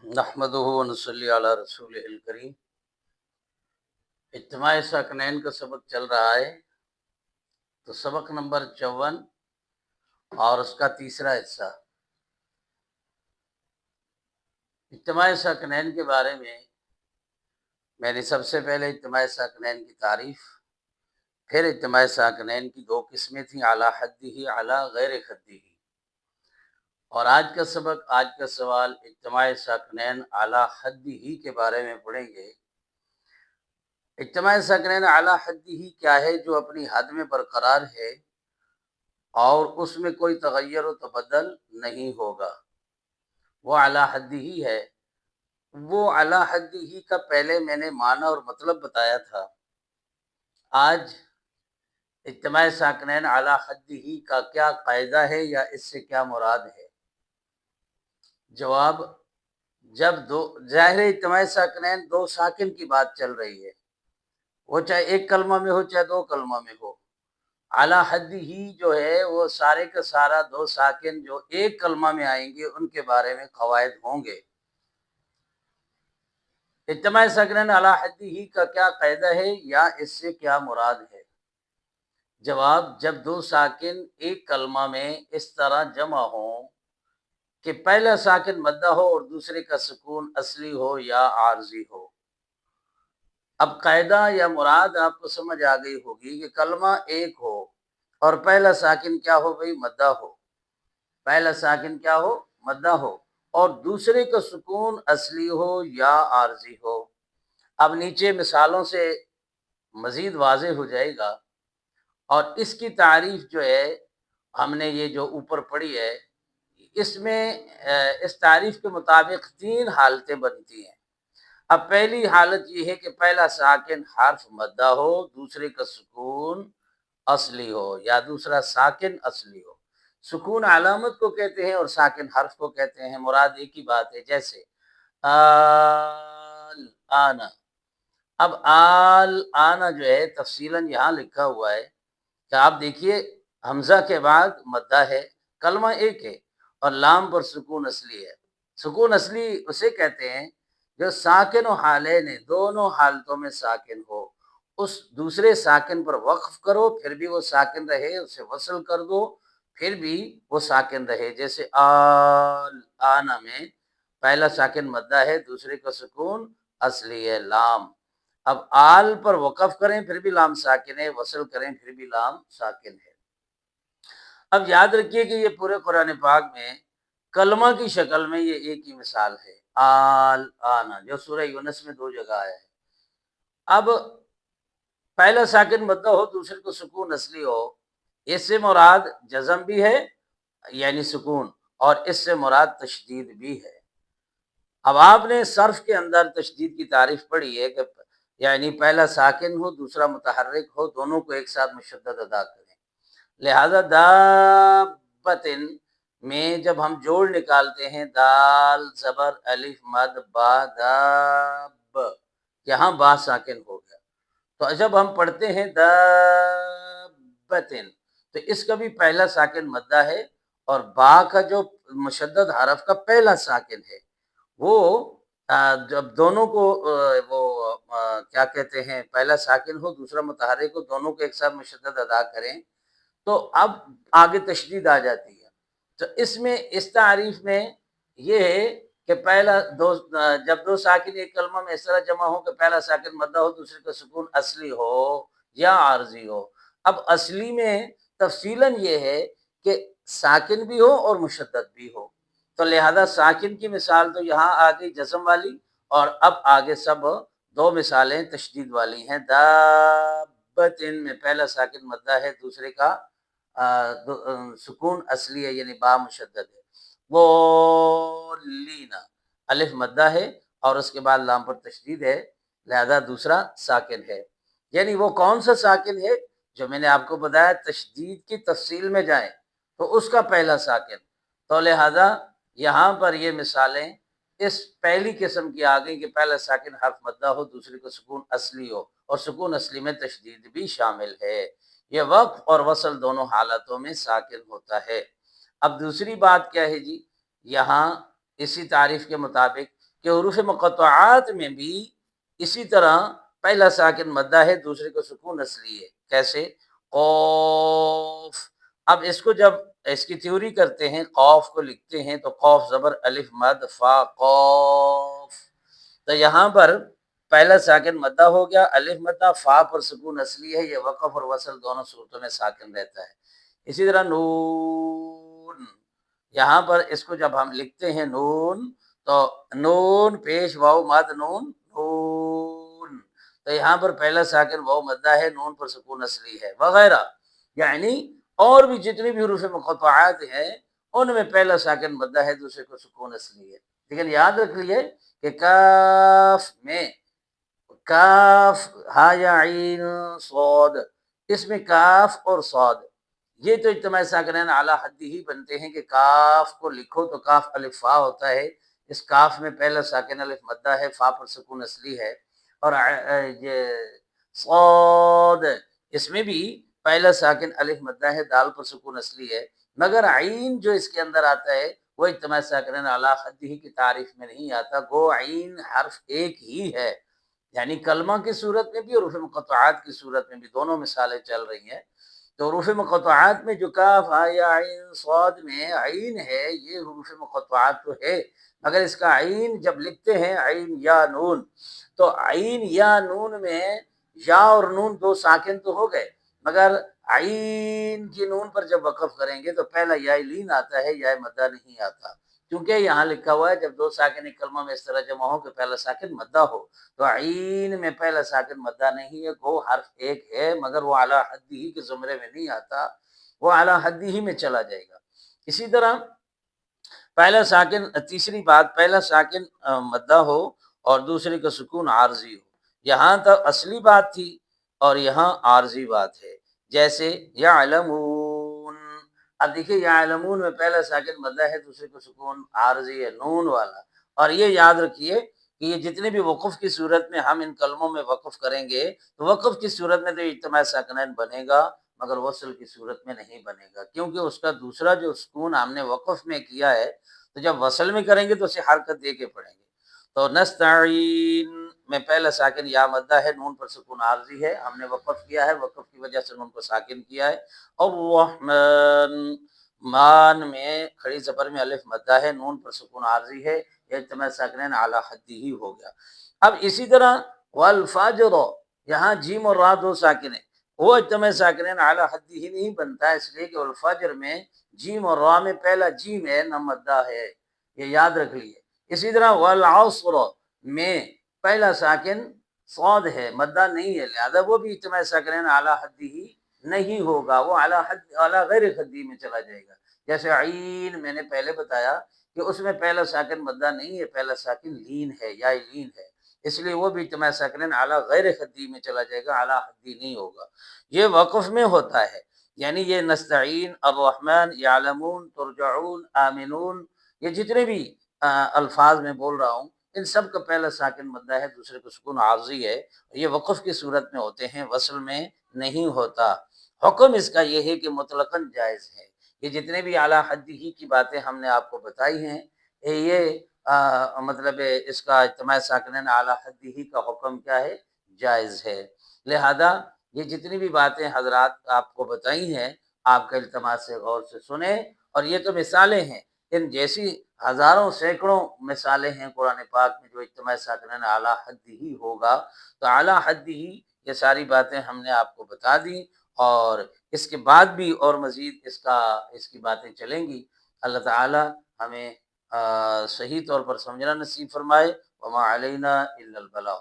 نحمدہ و نصلی علی رسول الکریم۔ اجتماع ساکنین کا سبق چل رہا ہے، تو سبق نمبر 54 اور اس کا تیسرا حصہ۔ اجتماع ساکنین کے بارے میں نے سب سے پہلے اجتماع ساکنین کی تعریف، پھر اجتماع ساکنین کی دو قسمیں تھیں، اعلیٰ حدی اعلیٰ غیر خدی۔ اور آج کا سبق، آج کا سوال اجتماع ساکنین اعلیٰ حدی کے بارے میں پڑھیں گے۔ اجتماع ساکنین اعلیٰ حدی کیا ہے؟ جو اپنی حد میں برقرار ہے اور اس میں کوئی تغیر و تبدل نہیں ہوگا، وہ اعلیٰ حدی ہے۔ وہ اعلیٰ حدی کا پہلے میں نے معنی اور مطلب بتایا تھا۔ آج اجتماع ساکنین اعلیٰ حدی کا کیا قاعدہ ہے یا اس سے کیا مراد ہے؟ جواب، جب ظاہر اجتماع ساکنین دو ساکن کی بات چل رہی ہے، وہ چاہے ایک کلمہ میں ہو چاہے دو کلمہ میں ہو، اعلیٰ حدی جو ہے وہ سارے کا سارا دو ساکن جو ایک کلمہ میں آئیں گے ان کے بارے میں قواعد ہوں گے۔ اجتماع ساکنین اعلیٰ حدی کا کیا قاعدہ ہے یا اس سے کیا مراد ہے؟ جواب، جب دو ساکن ایک کلمہ میں اس طرح جمع ہوں کہ پہلا ساکن مدہ ہو اور دوسرے کا سکون اصلی ہو یا عارضی ہو۔ اب قاعدہ یا مراد آپ کو سمجھ آ گئی ہوگی کہ کلمہ ایک ہو اور پہلا ساکن کیا ہو بھئی؟ مدہ ہو۔ پہلا ساکن کیا ہو؟ مدہ ہو، اور دوسرے کا سکون اصلی ہو یا عارضی ہو۔ اب نیچے مثالوں سے مزید واضح ہو جائے گا، اور اس کی تعریف جو ہے ہم نے یہ جو اوپر پڑھی ہے، اس میں اس تعریف کے مطابق تین حالتیں بنتی ہیں۔ اب پہلی حالت یہ ہے کہ پہلا ساکن حرف مدہ ہو، دوسرے کا سکون اصلی ہو یا دوسرا ساکن اصلی ہو۔ سکون علامت کو کہتے ہیں اور ساکن حرف کو کہتے ہیں، مراد ایک ہی بات ہے۔ جیسے آنا، اب آنا جو ہے تفصیلاً یہاں لکھا ہوا ہے کہ آپ دیکھیے حمزہ کے بعد مدہ ہے، کلمہ ایک ہے اور لام پر سکون اصلی ہے۔ سکون اصلی اسے کہتے ہیں جو ساکن و حالین، دونوں حالتوں میں ساکن ہو۔ اس دوسرے ساکن پر وقف کرو پھر بھی وہ ساکن رہے، اسے وصل کر دو پھر بھی وہ ساکن رہے۔ جیسے آنا میں پہلا ساکن مدہ ہے، دوسرے کا سکون اصلی ہے لام۔ اب آل پر وقف کریں پھر بھی لام ساکن ہے، وصل کریں پھر بھی لام ساکن ہے۔ اب یاد رکھیے کہ یہ پورے قرآن پاک میں کلمہ کی شکل میں یہ ایک ہی مثال ہے، آنا، جو سورہ یونس میں دو جگہ آیا ہے۔ اب پہلا ساکن مدہ ہو، دوسرے کو سکون اصلی ہو، اس سے مراد جزم بھی ہے یعنی سکون، اور اس سے مراد تشدید بھی ہے۔ اب آپ نے صرف کے اندر تشدید کی تعریف پڑھی ہے کہ یعنی پہلا ساکن ہو دوسرا متحرک ہو، دونوں کو ایک ساتھ مشدد ادا کریں۔ لہذا دابتن میں جب ہم جوڑ نکالتے ہیں، دال زبر الف مد با داب، یہاں با ساکن ہو گیا، تو جب ہم پڑھتے ہیں دابتن تو اس کا بھی پہلا ساکن مدہ ہے، اور با کا جو مشدد حرف کا پہلا ساکن ہے وہ جب دونوں کو وہ کیا کہتے ہیں، پہلا ساکن ہو دوسرا متحرک ہو، دونوں کو ایک ساتھ مشدد ادا کریں تو اب آگے تشدید آ جاتی ہے۔ تو اس میں اس تعریف میں یہ ہے کہ پہلا جب دو ساکن ایک کلمہ میں اس طرح جمع ہو کہ پہلا ساکن مدہ ہو، دوسرے کا سکون اصلی ہو یا عارضی ہو۔ اب اصلی میں تفصیلاً یہ ہے کہ ساکن بھی ہو اور مشدد بھی ہو، تو لہذا ساکن کی مثال تو یہاں آ گئی جزم والی، اور اب آگے سب دو مثالیں تشدید والی ہیں۔ دابتن میں پہلا ساکن مدہ ہے، دوسرے کا سکون اصلی ہے یعنی با مشدد ہے۔ لینا الف مدہ ہے اور اس کے بعد لام پر تشدید ہے، لہذا دوسرا ساکن ہے۔ یعنی وہ کون سا ساکن ہے جو میں نے آپ کو بتایا، تشدید کی تفصیل میں جائیں تو اس کا پہلا ساکن، تو لہذا یہاں پر یہ مثالیں اس پہلی قسم کی آ گئی کہ پہلا ساکن حرف مدہ ہو، دوسرے کو سکون اصلی ہو، اور سکون اصلی میں تشدید بھی شامل ہے۔ یہ وقف اور وصل دونوں حالتوں میں ساکن ہوتا ہے۔ اب دوسری بات کیا ہے جی، یہاں اسی تعریف کے مطابق کہ حروف مقطعات میں بھی اسی طرح پہلا ساکن مدہ ہے، دوسرے کو سکون اصلی ہے۔ کیسے؟ قوف۔ اب اس کو جب اس کی تھیوری کرتے ہیں، قوف کو لکھتے ہیں تو قوف زبر الف مد فا قوف، تو یہاں پر پہلا ساکن مدہ ہو گیا، الف مدہ، فا پر سکون اصلی ہے، یہ وقف اور وصل دونوں صورتوں میں ساکن رہتا ہے۔ اسی طرح نون، یہاں پر اس کو جب ہم لکھتے ہیں نون تو نون پیش واو مد نون، نون، تو یہاں پر پہلا ساکن واو مدہ ہے، نون پر سکون اصلی ہے، وغیرہ۔ یعنی اور بھی جتنی بھی حروف مقطعات ہیں ان میں پہلا ساکن مدہ ہے، دوسرے کو سکون اصلی ہے۔ لیکن یاد رکھ لیے کہ کاف میں، کاف ہا یا عین صاد، اس میں کاف اور صاد یہ تو اجتماع ساکنین اعلیٰ حدی ہی بنتے ہیں کہ کاف کو لکھو تو کاف الف فا ہوتا ہے، اس کاف میں پہلا ساکن الف مدہ ہے، فا پر سکون اصلی ہے، اور یہ صاد اس میں بھی پہلا ساکن الف مدہ ہے، دال پر سکون اصلی ہے، مگر عین جو اس کے اندر آتا ہے وہ اجتماع ساکنین اعلیٰ حدی ہی کی تعریف میں نہیں آتا، گو عین حرف ایک ہی ہے، یعنی کلمہ کی صورت میں بھی اور حروف مقطعات کی صورت میں بھی دونوں مثالیں چل رہی ہیں۔ تو حروف مقطعات میں جو کاف ہا یا عین صاد میں عین ہے، یہ حروف مقطعات تو ہے، مگر اس کا عین جب لکھتے ہیں عین یا نون تو عین یا نون میں یا اور نون دو ساکن تو ہو گئے، مگر عین کی نون پر جب وقف کریں گے تو پہلا یا لین آتا ہے، یا مدہ نہیں آتا، کیونکہ یہاں لکھا ہوا ہے جب دو ساکن ایک کلمہ میں اس طرح جمع ہو کہ پہلا ساکن مدہ ہو، تو عین میں پہلا ساکن مدہ نہیں ہے، وہ حرف ایک ہے، مگر وہ اعلیٰ حدی ہی کے زمرے میں نہیں آتا، وہ اعلیٰ حدی ہی میں چلا جائے گا۔ اسی طرح پہلا ساکن، تیسری بات، پہلا ساکن مدہ ہو اور دوسرے کا سکون عارضی ہو، یہاں تک اصلی بات تھی اور یہاں عارضی بات ہے، جیسے یعلمون، اب دیکھیے یعلمون میں پہلا ساکن مدہ ہے، دوسرے کو سکون عارضی ہے، نون والا، اور یہ یاد رکھیے کہ یہ جتنے بھی وقف کی صورت میں ہم ان کلموں میں وقف کریں گے تو وقف کی صورت میں تو اجتماع ساکنین بنے گا، مگر وصل کی صورت میں نہیں بنے گا، کیونکہ اس کا دوسرا جو سکون ہم نے وقف میں کیا ہے تو جب وصل میں کریں گے تو اسے حرکت دے کے پڑھیں گے۔ تو نستعین میں پہلا ساکن یا مدہ ہے، نون پر سکون عارضی ہے، ہم نے وقف کیا ہے، وقف کی وجہ سے نون کو ساکن کیا ہے۔ الرحمن، مان میں کھڑی زبر میں الف مدہ ہے، نون پر سکون عارضی ہے، اجتماع ساکنین اعلیٰ حدی ہی ہو گیا۔ اب اسی طرح والفجر، یہاں جیم اور را دو ساکن ہیں، وہ اجتماع ساکنین اعلیٰ حدی ہی نہیں بنتا ہے، اس لیے کہ والفجر میں جیم اور را میں پہلا جیم ہے، نہ مدہ ہے، یہ یاد رکھ لیے۔ اسی طرح والعصر میں پہلا ساکن صاد ہے، مدہ نہیں ہے، لہذا وہ بھی اجتماع ساکنین اعلیٰ حدی ہی نہیں ہوگا، وہ اعلیٰ غیر حدی میں چلا جائے گا۔ جیسے عین میں نے پہلے بتایا کہ اس میں پہلا ساکن مدہ نہیں ہے، پہلا ساکن لین ہے، یا لین ہے، اس لیے وہ بھی اجتماع ساکنین اعلیٰ غیر حدی میں چلا جائے گا، اعلیٰ حدی نہیں ہوگا۔ یہ وقف میں ہوتا ہے، یعنی یہ نستعین، الرحمن، یعلمون، ترجعون، آمنون، یہ جتنے بھی الفاظ میں بول رہا ہوں ان سب کا پہلا ساکن مدہ ہے، دوسرے کو سکون عارضی ہے، یہ وقف کی صورت میں ہوتے ہیں، وصل میں نہیں ہوتا۔ حکم اس کا یہ ہے کہ مطلقاً جائز ہے، یہ جتنے بھی اعلیٰ حدی ہی کی باتیں ہم نے آپ کو بتائی ہیں، یہ مطلب اس کا اجتماع ساکنین اعلیٰ حدی ہی کا حکم کیا ہے؟ جائز ہے۔ لہذا یہ جتنی بھی باتیں حضرات آپ کو بتائی ہیں آپ کا التماس سے غور سے سنیں، اور یہ تو مثالیں ہیں، ان جیسی ہزاروں سینکڑوں مثالیں ہیں قرآن پاک میں جو اجتماع ساکنین اعلیٰ حدی ہی ہوگا، تو اعلیٰ حدی ہی یہ ساری باتیں ہم نے آپ کو بتا دیں، اور اس کے بعد بھی اور مزید اس کی باتیں چلیں گی۔ اللہ تعالی ہمیں صحیح طور پر سمجھنا نصیب فرمائے، وما علینا الا البلاغ۔